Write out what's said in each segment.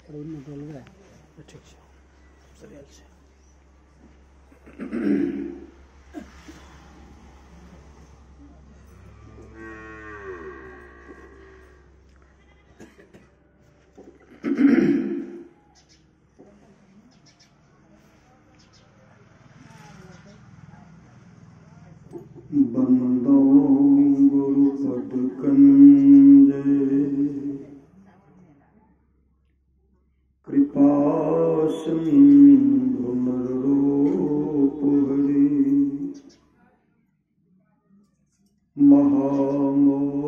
ठीक છે સિરિયલ છે बंदो गुरु पद कंजे कृपा सिंधु रूप हरि महामोहतम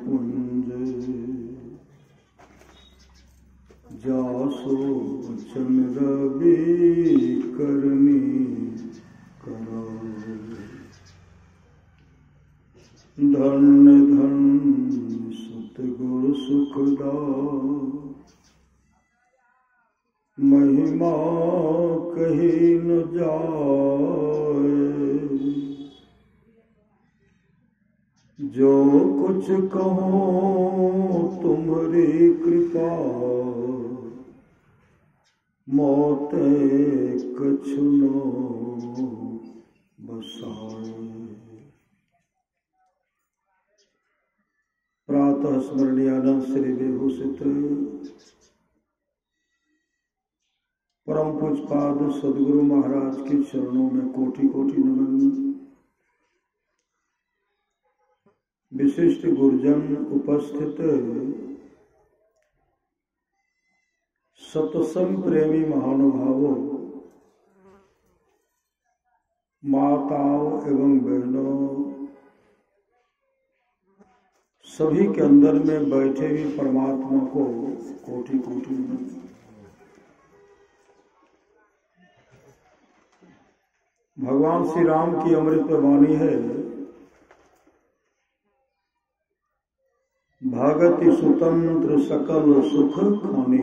पुंज जासो चंद्र करनी करो धन्य धन्य सुत गुरु सुखदा महिमा कही न जाए जो कुछ कहो तुम्हारी कृपा मोते कछु न बसाए। प्रातः स्मरणीयानंद श्री विभूषित परम पूज्यपाद सदगुरु महाराज के चरणों में कोटि कोटि नमन। विशिष्ट गुरुजन उपस्थित सत्संग प्रेमी महानुभावों, माताओं एवं बहनों, सभी के अंदर में बैठे हुए परमात्मा को कोटि कोटि नमन। भगवान श्री राम की अमृत वाणी है, भागति स्वतंत्र सकल सुख खाने,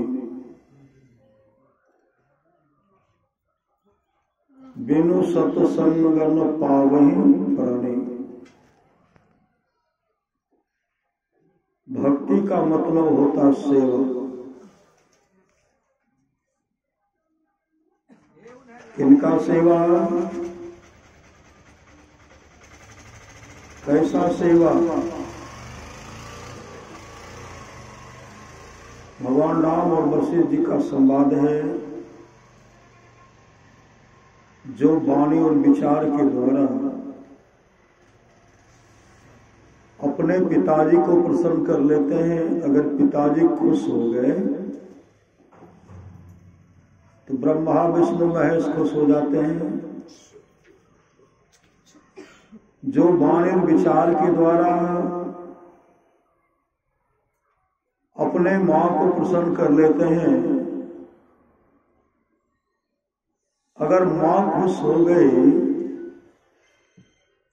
बिनु सत्संग न पावहि प्राणी। भक्ति का मतलब होता सेवा। किनका सेवा? कैसा सेवा? भगवान राम और वशिष्ठ जी का संवाद है, जो वाणी और विचार के द्वारा अपने पिताजी को प्रसन्न कर लेते हैं। अगर पिताजी खुश हो गए तो ब्रह्मा विष्णु महेश खुश हो जाते हैं। जो वाणी और विचार के द्वारा अपने मां को प्रसन्न कर लेते हैं, अगर मां खुश हो गई,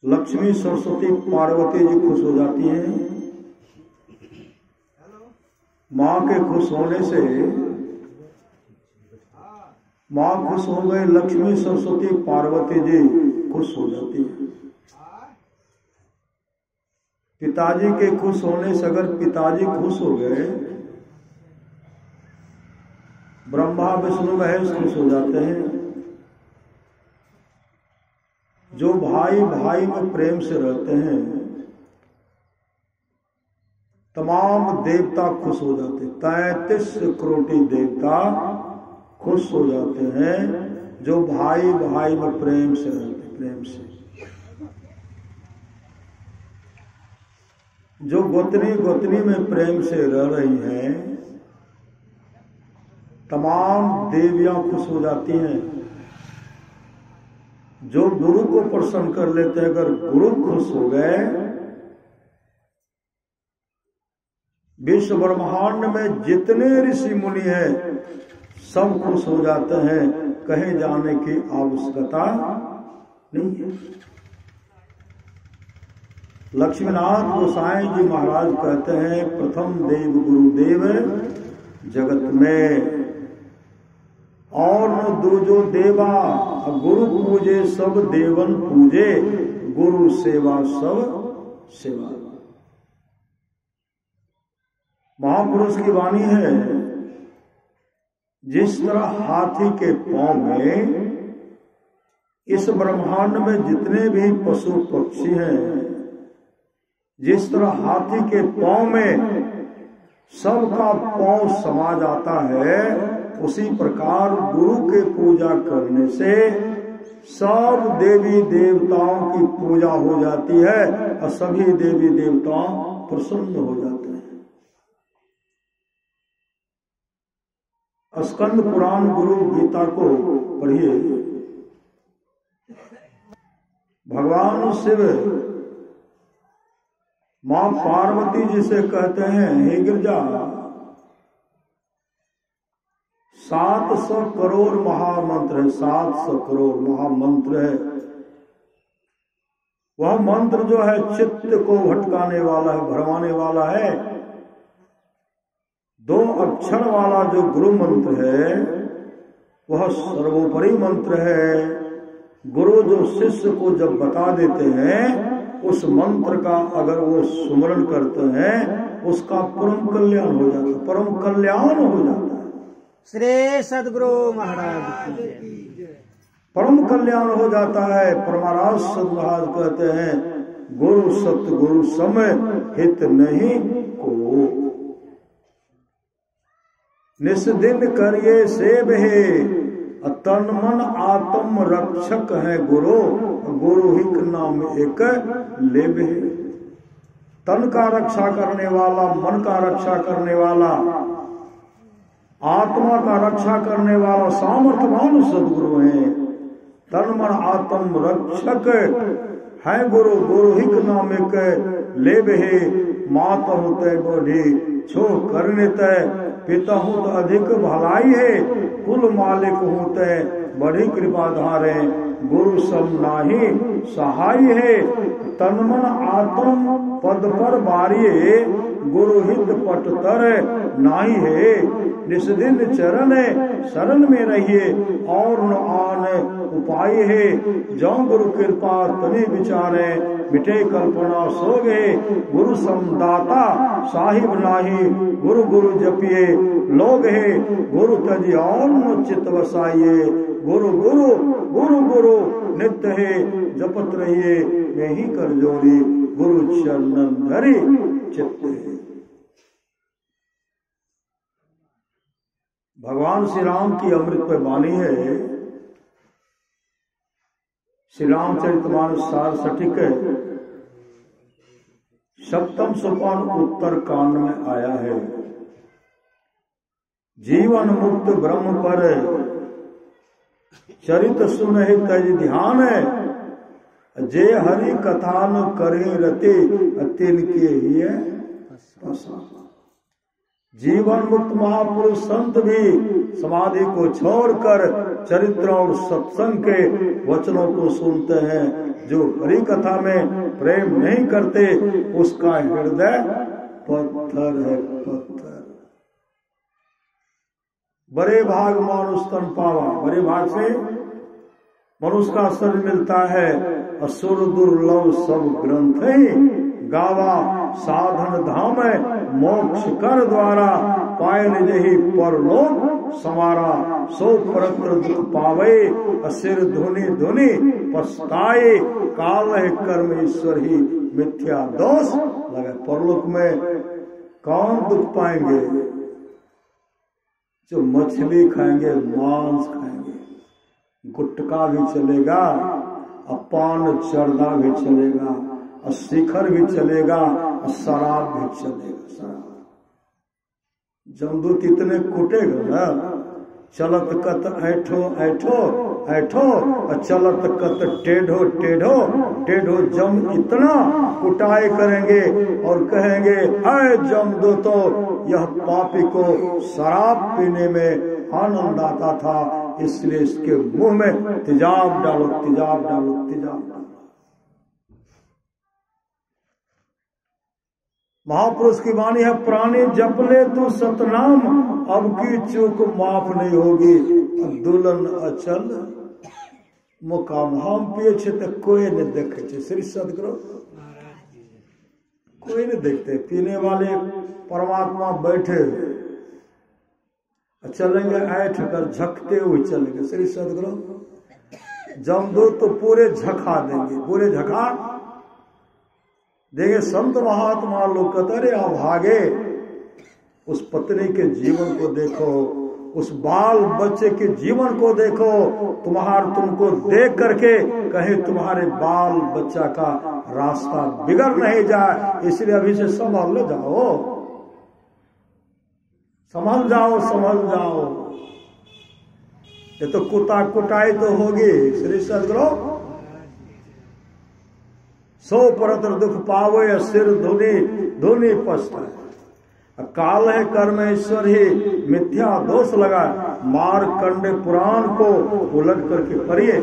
लक्ष्मी सरस्वती पार्वती जी खुश हो जाती हैं। मां के खुश होने से मां खुश हो गई, लक्ष्मी सरस्वती पार्वती जी खुश हो जाती है। पिताजी के खुश होने से अगर पिताजी खुश हो गए, ब्रह्मा विष्णु महेश खुश हो जाते हैं। जो भाई भाई में प्रेम से रहते हैं, तमाम देवता खुश हो जाते हैं। 33 करोड़ देवता खुश हो जाते हैं, जो भाई भाई में प्रेम से रहते, प्रेम से। जो गोतनी गोतनी में प्रेम से रह रही हैं, तमाम देवियां खुश हो जाती हैं। जो गुरु को प्रसन्न कर लेते हैं, अगर गुरु खुश हो गए, विश्व ब्रह्मांड में जितने ऋषि मुनि हैं सब खुश हो जाते हैं। कहीं जाने की आवश्यकता नहीं है। लक्ष्मीनाथ गोसाई जी महाराज कहते हैं, प्रथम देव गुरुदेव जगत में, और न दूजो देवा। गुरु पूजे सब देवन पूजे, गुरु सेवा सब सेवा। महापुरुष की वाणी है, जिस तरह हाथी के पांव में, इस ब्रह्मांड में जितने भी पशु पक्षी हैं, जिस तरह हाथी के पांव में सबका पांव समा जाता है, उसी प्रकार गुरु के पूजा करने से सब देवी देवताओं की पूजा हो जाती है और सभी देवी देवता प्रसन्न हो जाते हैं। स्कंद पुराण गुरु गीता को पढ़िए। भगवान शिव मां पार्वती जी से कहते हैं, हे गिरजा, 700 करोड़ महामंत्र है, 700 करोड़ महामंत्र है। वह मंत्र जो है चित्त को भटकाने वाला है, भरमाने वाला है। 2 अक्षर वाला जो गुरु मंत्र है वह सर्वोपरि मंत्र है। गुरु जो शिष्य को जब बता देते हैं, उस मंत्र का अगर वो सुमरण करते हैं, उसका परम कल्याण हो जाता है, परम कल्याण हो जाता है। श्री सदगुरु महाराज की परम कल्याण हो जाता है। परमाराज सद महाराज कहते हैं, गुरु सतगुरु समय हित नहीं को, निस्दिन करिए सेव है, तन मन आत्म रक्षक है गुरु, गुरु हिक नाम एक लेव है। तन का रक्षा करने वाला, मन का रक्षा करने वाला, आत्मा का रक्षा करने वाला सामर्थ्यवान सदगुरु है। तन मन आत्म रक्षक है गुरु, गुरु हिक नाम एक लेव है। मात होते बढ़ी छो करने तय, पिता हूँ तो अधिक भलाई है, कुल मालिक होते बड़ी कृपा धारे, गुरु सम नाही सहाय है। तन मन आत्म पद पर बारिये, गुरु हित पटतर नाही है। निस्दिन चरण शरण में रहिए, और न आन उपाय है। जो गुरु कृपा तनि विचारे, मिटे कल्पना सोगे। गुरु समदाता साहिब नाही, गुरु गुरु जपिए लोग है। गुरु तजी और न चित वसाइए, गुरु गुरु गुरु गुरु नित्य है। जपत रहिए मैं ही कर जोड़ी, गुरु चरणन धरि चित्त है। भगवान श्री राम की अमृत पे वाणी है। श्री रामचरितमानस सार सठिक 7वें सोपान उत्तर कांड में आया है। जीवन मुक्त ब्रह्म पर चरित सुनहि तज ध्यान, जे हरि कथा न करे रते, तिनके ही पसान। जीवन मुक्त महापुरुष संत भी समाधि को छोड़कर चरित्र और सत्संग के वचनों को सुनते हैं। जो हरि कथा में प्रेम नहीं करते, उसका हृदय पत्थर है, पत्थर। बड़े भाग मानुष तन पावा, बड़े भाग से मनुष्य का शरीर मिलता है। असुर दुर्लभ सब ग्रंथ गावा, साधन धाम मोक्ष कर द्वारा, पाए निजहि परलोक समारा। सो परत्र दुख पावे, असिर धुनि धुनि पछताए। काल है कर्म ईश्वर ही मिथ्या दोष लगे। परलोक में कौन दुख पाएंगे? जो मछली खाएंगे, मांस खाएंगे, गुटखा भी चलेगा, पान चरदा भी चलेगा, शिखर भी चलेगा, शराब भी चलेगा। शराब जमदूत इतने कुटेगा ना, चलत कत ऐठो ऐठो ऐठो, चलत कत टेढ़ो टेढ़ो टेढ़ो। जम इतना कुटाई करेंगे और कहेंगे, है जमदूतो, यह पापी को शराब पीने में आनंद आता था, इसलिए इसके मुंह में तेजाब डालो, तेजाब डालो, तेजाब डालो। महापुरुष की वाणी है, प्राणी जप ले तू सतनाम, अब की चूक माफ नहीं होगी। दुल्हन अचल मुकाम। हम पिए तो कोई नहीं देखे, श्री सदगुरु कोई नहीं देखते। पीने वाले परमात्मा बैठे, चलेंगे ऐठ कर झकते हुए चलेंगे। श्री सदगुरु जमदूत तो पूरे झका देंगे, पूरे झका देंगे। संत महात्मा लोग कहते अरे आप भागे, उस पत्नी के जीवन को देखो, उस बाल बच्चे के जीवन को देखो, तुमको देख करके कहीं तुम्हारे बाल बच्चा का रास्ता बिगड़ नहीं जाए, इसलिए अभी से संभल ले जाओ, संभल जाओ, संभल जाओ। ये तो कुटा कुटाई तो होगी। श्री सदगुरु सो परत्र दुख पावो या सिर धुनी धुनी पछताए, काल है कर्मेश्वर ही मिथ्या दोष लगा, मारकंडे पुराण को उलट करके पढ़िए।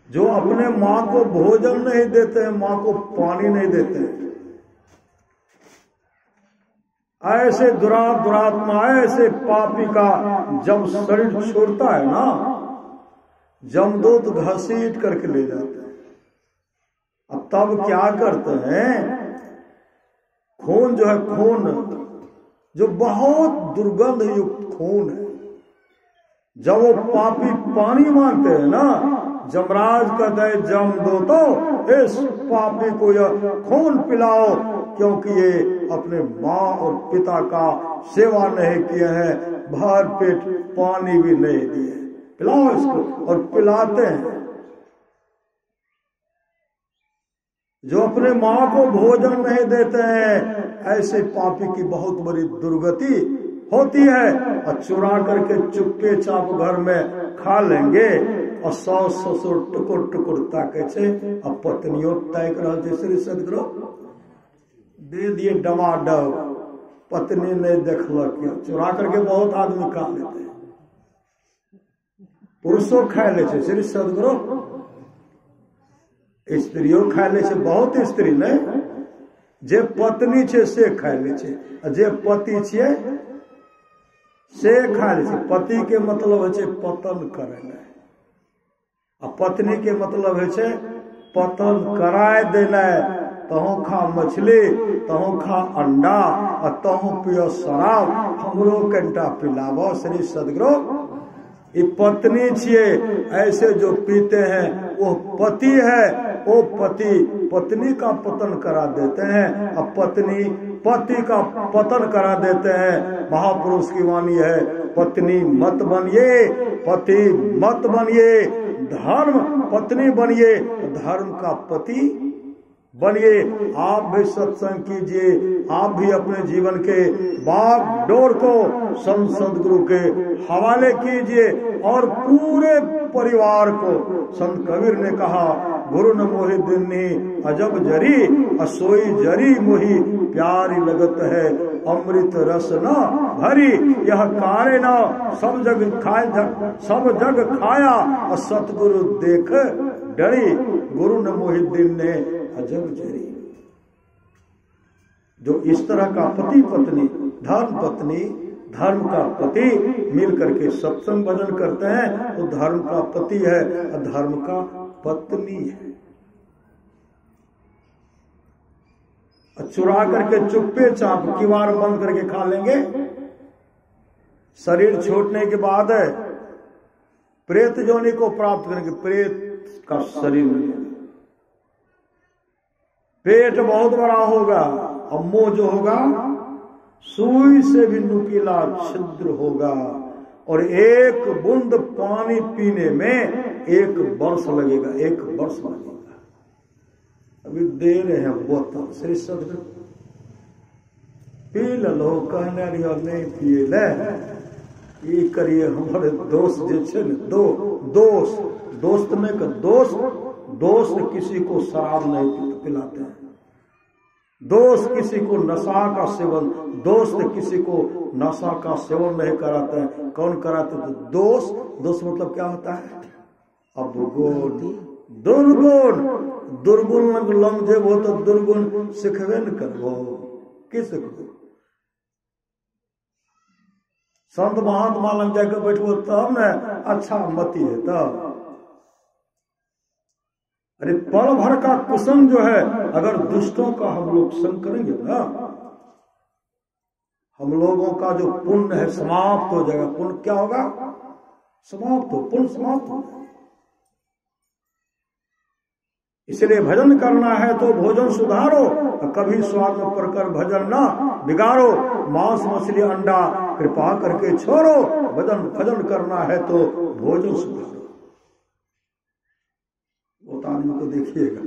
जो अपने माँ को भोजन नहीं देते हैं, माँ को पानी नहीं देते हैं, ऐसे दुरात्मा, ऐसे पापी का जब शरीर छोड़ता है ना, जमदूत घसीट करके ले जाते हैं। अब तब क्या करते हैं, खून जो है, खून जो बहुत दुर्गंध युक्त खून है, जब वो पापी पानी मांगते हैं ना, जमराज कहते हैं जमदूतो इस पापी को यह खून पिलाओ, क्योंकि ये अपने माँ और पिता का सेवा नहीं किए हैं, भर पेट पानी भी नहीं दिए, पिलाओ इसको। और पिलाते हैं। जो अपने माँ को भोजन नहीं देते हैं, ऐसे पापी की बहुत बड़ी दुर्गति होती है। और चुरा करके चुपके चाप घर में खा लेंगे और 100 ससुर टुकुर टुकुर ताके छे, अब पत्नियों तय कर। श्री सदगुरु दे दिए डमाडब, पत्नी ने देखलक, चुरा करके बहुत आदमी खा लेते हैं, पुरुषों खाए ले छे। श्री सदगुरु स्त्रियों खाए ले छे, बहुत स्त्री ने जे पत्नी छे से खाए ले छे, जे पति छे से खाए ले छे। पति के मतलब है पतन करे, आ पत्नी के मतलब है पतन कराए देना। तहु खा मछली, तहु खा अंडा, और तहु पियो शराब, हमरो कंटा पिलावो। श्री सदगुरु ये पत्नी छिए, ऐसे जो पीते हैं वो पति है, वो पति पत्नी का पतन करा देते हैं, अब पत्नी पति का पतन करा देते हैं। महापुरुष की वाणी है, पत्नी मत बनिए, पति मत बनिए, धर्म पत्नी बनिए, धर्म का पति बनिए। आप भी सत्संग कीजिए, आप भी अपने जीवन के बाग डोर को संत सदगुरु के हवाले कीजिए, और पूरे परिवार को। संत कबीर ने कहा, गुरु न मोहि दिन्नी अजब जरी, असोई जरी मोहि प्यारी लगत है, अमृत रस न भरी, यह कारे न सब जग खाए, सब जग खाया, और सतगुरु देख डरी, गुरु न मोहि दिन्नी अजब जरी। जो इस तरह का पति पत्नी, धर्म पत्नी धर्म का पति मिल करके सत्संग भजन करते हैं, तो धर्म का पति है और धर्म का पत्नी है। चुरा करके चुप्पे चाप किवाड़ बंद करके खा लेंगे। शरीर छोड़ने के बाद प्रेत योनि को प्राप्त करेंगे, प्रेत का शरीर मिलेगा। पेट बहुत बड़ा होगा और मुंह जो होगा सुई से भी नुकीला छिद्र होगा, और एक बूंद पानी पीने में 1 वर्ष लगेगा, 1 वर्ष लगेगा। अभी दे रहे हैं बोतल, श्री सदगुरु पी लो, कहने नहीं पिए ले, ये करिए। हमारे दोस्त जे छे ने, दोस्त में का दोस्त किसी को शराब नहीं पिलाते हैं, दोस्त किसी को नशा का सेवन, दोस्त किसी को नशा का सेवन नहीं कराते हैं। कौन कराते? तो दोस्त मतलब क्या होता है? अब दुर्गुण लंग जेब हो तो दुर्गुण सिखवे न करो, कि सिखो? संत महात्मा लंग जाकर बैठो तब न अच्छा मति है तब। अरे पल भर का कुसंग जो है, अगर दुष्टों का हम लोग संग करेंगे ना, हम लोगों का जो पुण्य है समाप्त हो जाएगा। पुण्य क्या होगा? समाप्त हो, पुण्य समाप्त हो। इसलिए भजन करना है तो भोजन सुधारो, कभी स्वाद में पड़कर भजन ना बिगाड़ो। मांस मछली अंडा कृपा करके छोड़ो, भजन करना है तो भोजन सुधारो। वो आदमी को देखिएगा,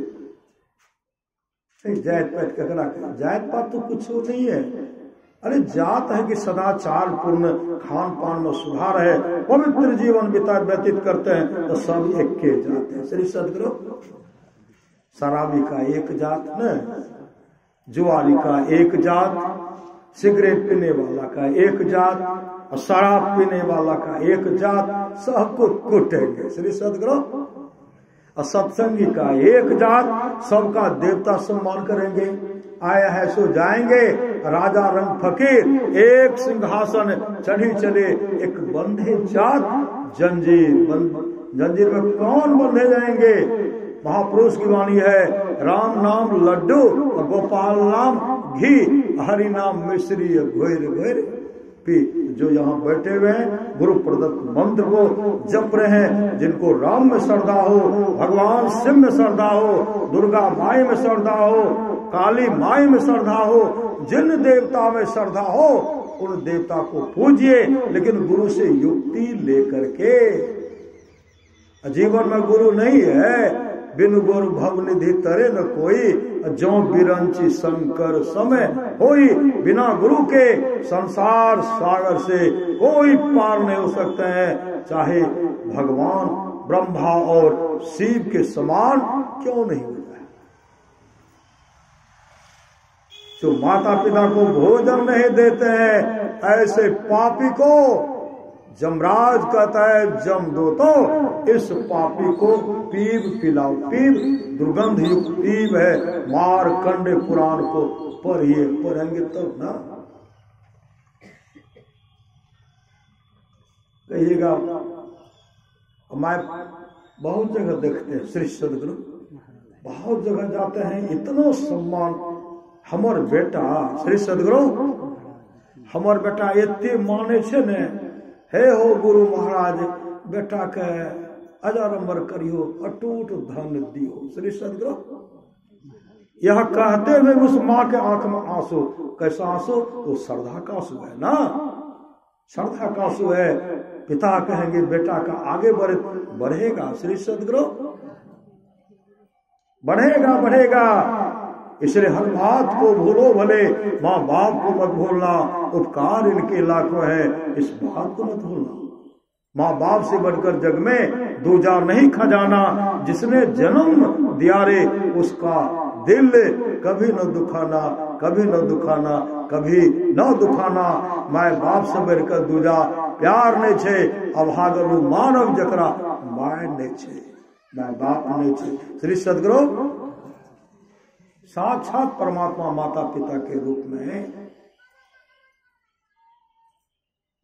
जात पात ककरा, जात पात तो कुछ नहीं है। अरे जात है कि सदाचार पूर्ण खान पान में सुधार है, पवित्र जीवन व्यतीत करते हैं तो सब एक के जाते हैं। श्री सदगुरु, शराबी का एक जात न, जुआली का एक जात, सिगरेट पीने वाला का एक जात, और शराब पीने वाला का एक जात, सबको कूटेंगे। श्री सदगुरु, और सत्संगी का एक जात, सबका देवता सम्मान करेंगे। आया है सो जाएंगे, राजा रंग फकीर एक सिंहासन चढ़ी चले, एक बंधे जात जंजीर में कौन बंधे जाएंगे? महापुरुष की वाणी है, राम नाम लड्डू और गोपाल नाम घी, हरि नाम मिश्री घोर घोर पी। जो यहाँ बैठे हुए हैं गुरु प्रदत्त मंत्र को जप रहे हैं, जिनको राम में श्रद्धा हो, भगवान शिव में श्रद्धा हो, दुर्गा माई में श्रद्धा हो, काली माई में श्रद्धा हो, जिन देवता में श्रद्धा हो उन देवता को पूजिए, लेकिन गुरु से युक्ति लेकर के। जीवन में गुरु नहीं है, बिन गुरु भव निधि तरे न कोई, जो बिरंची शंकर समय होई। बिना गुरु के संसार सागर से कोई पार नहीं हो सकते हैं, चाहे भगवान ब्रह्मा और शिव के समान क्यों नहीं हो जाए। जो माता पिता को भोजन नहीं देते हैं, ऐसे पापी को जमराज कहता है, जम दो तो इस पापी को पीव पिलाओ। पीव दुर्गंध युक्त पीव है, मारकंडे पुराण को पढ़ेंगे तब ना कहिएगा। मैं बहुत जगह देखते हैं श्री सदगुरु, बहुत जगह जाते हैं, इतना सम्मान। हमर बेटा श्री सदगुरु, हमर बेटा एते माने छे ने, हे हो गुरु महाराज, बेटा के अजरंबर करियो, अटूट धन दियो। श्री सदगुरु, यह कहते हुए उस माँ के आंख में आंसू। कैसा आंसू? तो श्रद्धा का आंसू है ना, श्रद्धा का आंसू है। पिता कहेंगे बेटा का आगे बढ़ेगा। श्री सदगुरु, बढ़ेगा। इसलिए हर बात को भूलो भले, माँ बाप को मत भूलना, उपकार इनके लाखों है, इस बात को मत भूलना। माँ बाप से बढ़कर जग में दूजा नहीं खजाना, जिसने जन्म दिया रे उसका दिल कभी न दुखाना, कभी न दुखाना, कभी न दुखाना। माँ बाप से बढ़कर दूजा प्यार नहीं छे, अभागलू मानव जकरा माय नहीं छे, माँ बाप नहीं छे। श्री सदगुरु, साक्षात परमात्मा माता पिता के रूप में।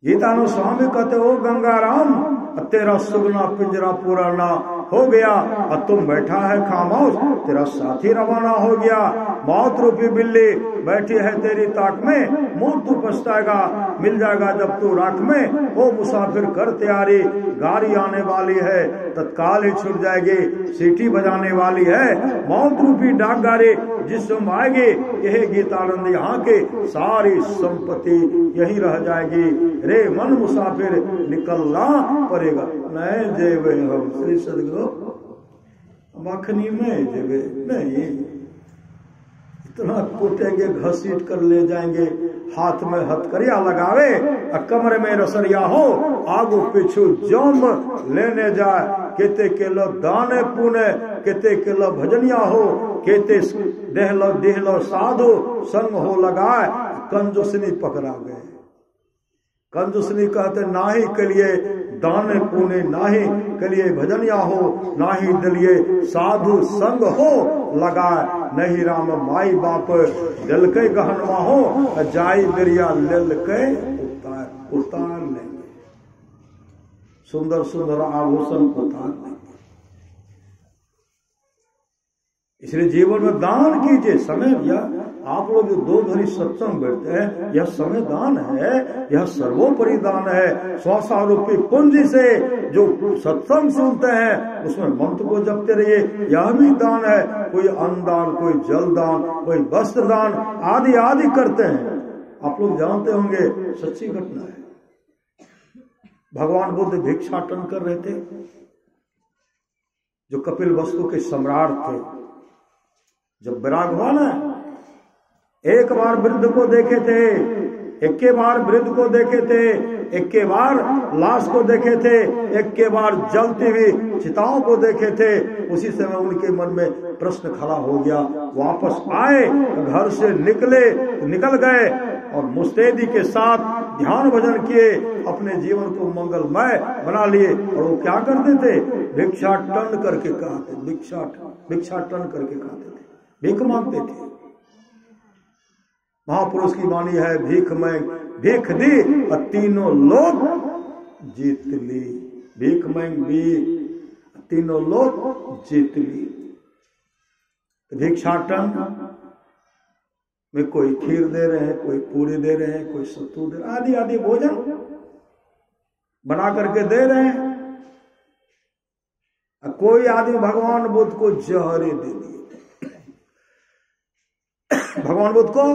गीतानु स्वामी कहते हो, गंगाराम तेरा सुगना पिंजरा पुराना हो गया, और तुम बैठा है खामोश, तेरा साथी रवाना हो गया। मौत रूपी बिल्ली बैठी है तेरी ताक में, मुंह तू पछताएगा, मिल जाएगा जब तू राख में। ओ मुसाफिर कर तैयारी, गाड़ी आने वाली है, तत्काल ही छूट जाएगी, सीटी बजाने वाली है। मौत रूपी डाक गाड़ी जिस समय आएगी, यही गीतानंद यहाँ के सारी संपत्ति यही रह जाएगी। रे मन मुसाफिर निकलना पड़ेगा, नहीं जेबे हम। श्री सदगुरु, मखनी में जेबे नहीं, इतना कूटेंगे, घसीट कर ले जाएंगे, हाथ में हथकरिया लगावे, कमरे में रसरिया हो, आगू पीछू जम लेने जाए। केते केलो दाने पुने, केते केलो भजनिया हो, केते देहलो साधु संग हो लगाए। कंजूसनी पकड़ा गए। कंजूसनी कहते नाही के लिए दाने पुने, नाही के लिए भजनिया हो, नाही दलिए साधु संग हो लगाए। नहीं राम माई बाप दिल के गहनवा हो, जाई दरिया लेल के उतार लेंगे। सुंदर सुंदर आभूषण उतार लेंगे। इसलिए जीवन में दान कीजिए। समय या आप लोग जो 2 घड़ी सत्संग बैठते हैं, यह समय दान है, यह सर्वोपरि दान है। 100 रूपये पूंजी से जो सत्संग सुनते हैं उसमें मंत्र को जपते रहिए, यह भी दान है। कोई अन्न दान, कोई जल दान, कोई वस्त्र दान आदि आदि करते हैं। आप लोग जानते होंगे, सच्ची घटना है। भगवान बुद्ध भिक्षाटन कर रहे थे, जो कपिल वस्तु के सम्राट थे। जब विराग हुआ ना, एक बार वृद्ध को देखे थे, एक के बार वृद्ध को देखे थे, एक के बार लाश को देखे थे, एक के बार जलती हुई चिताओं को देखे थे। उसी समय उनके मन में प्रश्न खड़ा हो गया। वापस आए, घर से निकल गए और मुस्तैदी के साथ ध्यान भजन किए, अपने जीवन को मंगलमय बना लिए। और वो क्या करते थे? भिक्षाटन करके खाते, भिक्षाटन करके खाते थे, भीख मांगते थे। महापुरुष की वाणी है, भीख मांग भीख दी और तीनों लोग जीत ली। भीख मांग भी तीनों लोग जीत ली। भिक्षाटन में कोई खीर दे रहे हैं, कोई पूरी दे रहे हैं, कोई सत्तू दे रहे हैं, आदि आदि भोजन बना करके दे रहे हैं। कोई आदमी भगवान बुद्ध को जहरे दे दिए, भगवान बुद्ध को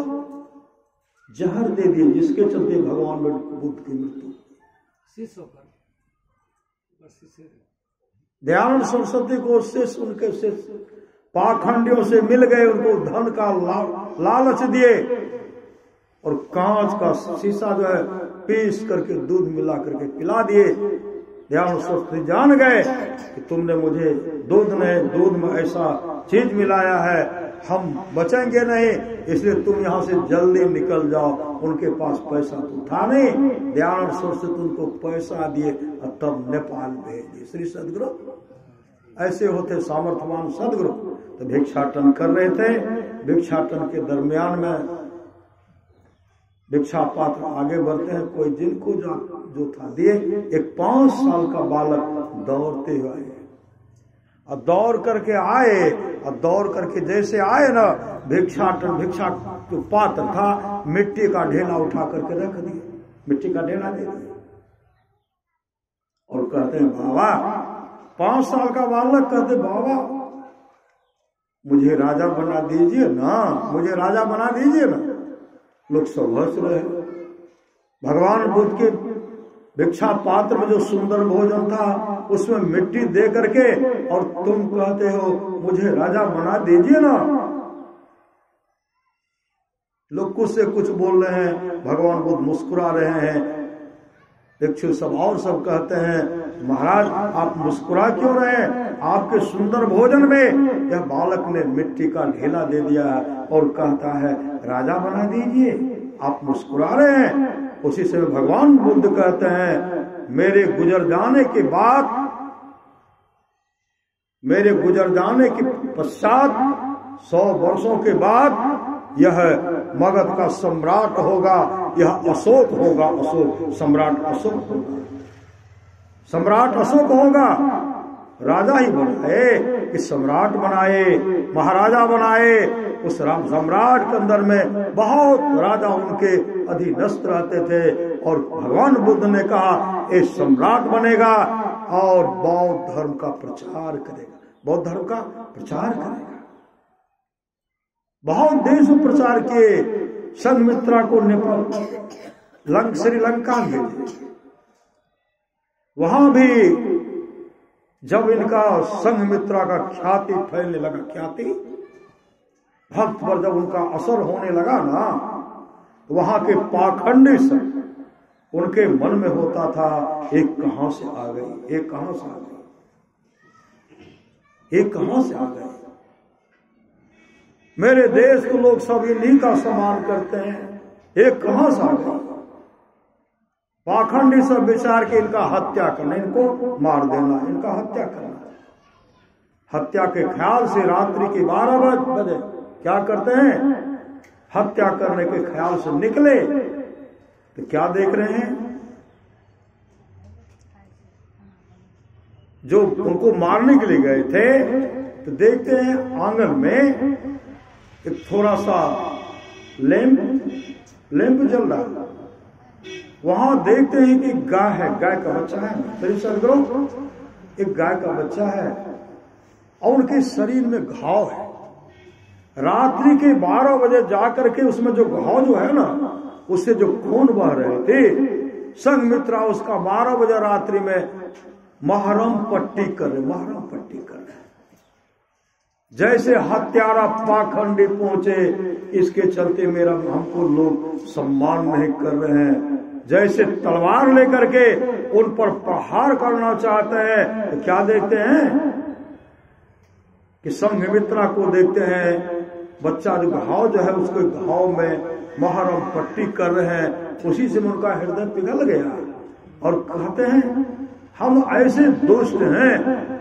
जहर दे दिए, जिसके चलते भगवान बुद्ध की मृत्यु। दयानंद सरस्वती को शिष्य उनके शिष्य पाखंडियों से मिल गए, उनको धन का लालच दिए और कांच का शीशा जो है पीस करके दूध मिला करके पिला दिए। दयानंद सरस्वती जान गए कि तुमने मुझे दूध में ऐसा चीज मिलाया है, हम बचेंगे नहीं, इसलिए तुम यहाँ से जल्दी निकल जाओ। उनके पास पैसा तो था नहीं। दयानंद सरस्वती उनको पैसा दिए और तब नेपाल भेज दिए। श्री सदगुरु ऐसे होते सामर्थ्यवान सदगुरु। तो भिक्षाटन कर रहे थे। भिक्षाटन के दरमियान में भिक्षा पात्र आगे बढ़ते हैं। कोई जिनको जो था दिए। एक 5 साल का बालक दौड़ते हुए आए और दौड़ करके आए, और दौड़ करके जैसे आए ना, भिक्षा जो पात्र था मिट्टी का ढेला उठा करके रख दिए, मिट्टी का ढेला दे दिया और कहते हैं बाबा, 5 साल का बालक कहते बाबा मुझे राजा बना दीजिए ना, मुझे राजा बना दीजिए ना। लोग सब हंस रहे। भगवान बुद्ध के भिक्षा पात्र में जो सुंदर भोजन था उसमें मिट्टी दे करके, और तुम कहते हो मुझे राजा बना दीजिए ना। लोग कुछ से कुछ बोल रहे हैं, भगवान बुद्ध मुस्कुरा रहे हैं। भिक्षु सब और सब कहते हैं महाराज आप मुस्कुरा क्यों रहे हैं? आपके सुंदर भोजन में यह बालक ने मिट्टी का ढेला दे दिया और कहता है राजा बना दीजिए, आप मुस्कुरा रहे हैं। उसी से भगवान बुद्ध कहते हैं मेरे गुजर जाने के पश्चात 100 वर्षों के बाद यह मगध का सम्राट होगा, यह अशोक होगा, अशोक सम्राट अशोक होगा, सम्राट अशोक होगा। राजा ही बनाए कि सम्राट बनाए, महाराजा बनाए। उस सम्राट के अंदर में बहुत राजा उनके अधीनस्थ रहते थे। और भगवान बुद्ध ने कहा ये सम्राट बनेगा और बौद्ध धर्म का प्रचार करेगा, बौद्ध धर्म का प्रचार करेगा। बहुत देश में प्रचार किए। संघमित्रा को नेपाल श्रीलंका में भेजे। वहां भी जब इनका संघमित्रा का ख्याति फैलने लगा, ख्याति भक्त पर जब उनका असर होने लगा ना, तो वहां के पाखंडी सब उनके मन में होता था एक कहां से आ गई, एक कहां से आ गई, एक कहां से आ गई। मेरे देश को लोग सब इन्हीं का सम्मान करते हैं, एक कहां से आ गई। पाखंडी सब विचार के इनका हत्या करना, इनको मार देना, इनका हत्या करना। हत्या के ख्याल से रात्रि के 12 बजे क्या करते हैं? हत्या करने के ख्याल से निकले तो क्या देख रहे हैं? जो उनको मारने के लिए गए थे तो देखते हैं आंगन में एक थोड़ा सा लैंप जल रहा है। वहां देखते हैं कि गाय है, गाय का बच्चा है। मेरे सदगुरु, एक गाय का बच्चा है और उनके शरीर में घाव है। रात्रि के 12 बजे जाकर के उसमें जो घाव जो है ना, उससे जो खून बह रहे थे, संघमित्रा उसका 12 बजे रात्रि में महरम पट्टी कर रहे। जैसे हत्यारा पाखंडी पहुंचे, इसके चलते मेरा हमको लोग सम्मान नहीं कर रहे हैं। जैसे तलवार लेकर के उन पर प्रहार करना चाहते हैं, तो क्या देखते हैं कि संघमित्रा को देखते हैं, बच्चा जो घाव जो है उसको घाव में महरम पट्टी कर रहे हैं। उसी से उनका हृदय पिघल गया और कहते हैं हम ऐसे दुष्ट हैं,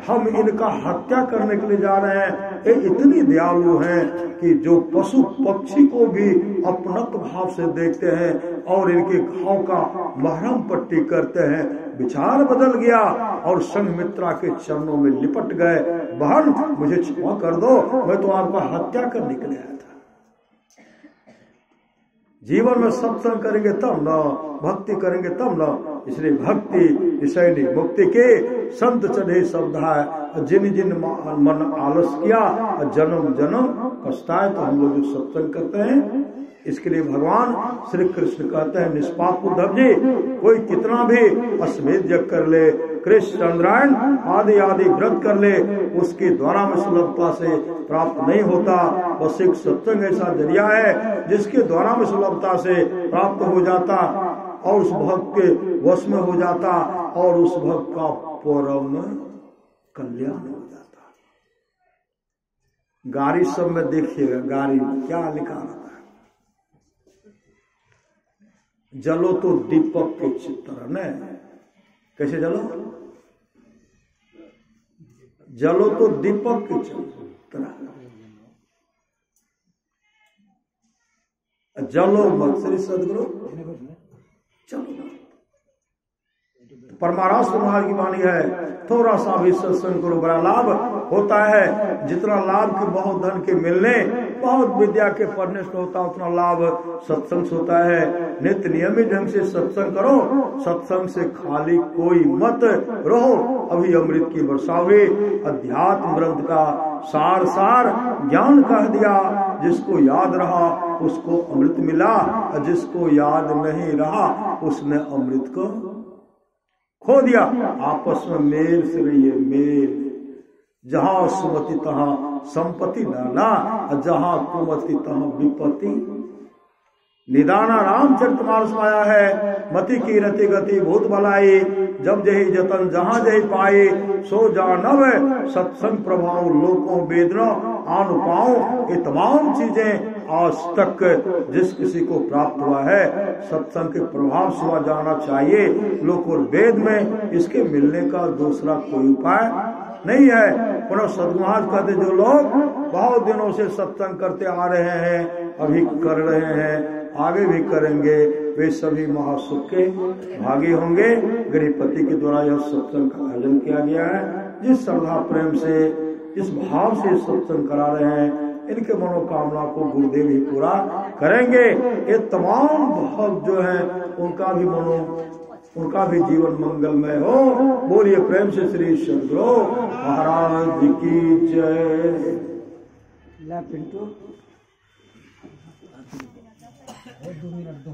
हम इनका हत्या करने के लिए जा रहे हैं। ये इतनी दयालु हैं कि जो पशु पक्षी को भी अपनत्व भाव से देखते हैं और इनके घाव का महरम पट्टी करते हैं। विचार बदल गया और संघमित्रा के चरणों में लिपट गए। बहन, मुझे क्षमा कर दो, मैं तो आपका हत्या करने के लिए आया था। जीवन में सत्संग करेंगे तब न, भक्ति करेंगे तब न। इसलिए भक्ति विषयनी मुक्ति के संत चढ़े शब्दाय, जिन जिन मन आलस किया जन्म जन्म पछताए। तो हम लोग सत्संग करते हैं, इसके लिए भगवान श्री कृष्ण कहते हैं, निष्पाप उद्धव जी, कोई कितना भी अश्वमेध यज्ञ कर ले, कृष्ण चंद्रायण आदि आदि व्रत कर ले, उसके द्वारा में सुलभता से प्राप्त नहीं होता। बस एक सत्संग ऐसा जरिया है जिसके द्वारा में सुलभता से प्राप्त हो जाता और उस भक्त के वश में हो जाता और उस भक्त का परम कल्याण हो जाता। गाड़ी सब में देखिएगा, गाड़ी में क्या लिखा रहता है, जलो तो दीपक के चित्र न, कैसे जलो तो दीपक के चित्र, जलो मत। श्री सदगुरु चलो, परमाराष्ट्र महाराज की वाणी है, थोड़ा सा भी सत्संग करो बड़ा लाभ होता है। जितना लाभ के बहुत धन के मिलने, बहुत विद्या के पढ़ने से होता, उतना लाभ सत्संग से होता है। नित्य नियमित ढंग से सत्संग करो, सत्संग से खाली कोई मत रहो। अभी अमृत की वर्षा हुई, अध्यात्म ग्रंथ का सार सार ज्ञान कह दिया। जिसको याद रहा उसको अमृत मिला, और जिसको याद नहीं रहा उसने अमृत को खो दिया। आपस में मेल से रहिए, मेल। जहां सुमति तहां संपत्ति नाना, जहां कुमति तहां विपत्ति। निदाना रामचरितमानस में आया है, मति की रति गति भूत भलाई, जब जही जतन जहां जही पाए, सो जानव सत्संग प्रभाव लोकों वेदना आनु पाओ। ये तमाम चीजें आज तक जिस किसी को प्राप्त हुआ है, सत्संग के प्रभाव से जाना चाहिए। लोक और वेद में इसके मिलने का दूसरा कोई उपाय नहीं है। पुनः सदगुरु कहते, जो लोग बहुत दिनों से सत्संग करते आ रहे हैं, अभी कर रहे हैं, आगे भी करेंगे, वे सभी महासुख के भागी होंगे। गृहपति के द्वारा यह सत्संग का आयोजन किया गया है। जिस श्रद्धा प्रेम से, जिस भाव से सत्संग करा रहे हैं, इनके मनोकामना को गुरुदेव ही पूरा करेंगे। ये तमाम भक्त जो है उनका भी जीवन मंगलमय हो। बोलिए प्रेम से श्री सदगुरु महाराज की जय। पिंटू 2 मिनट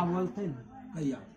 बोलते हैं।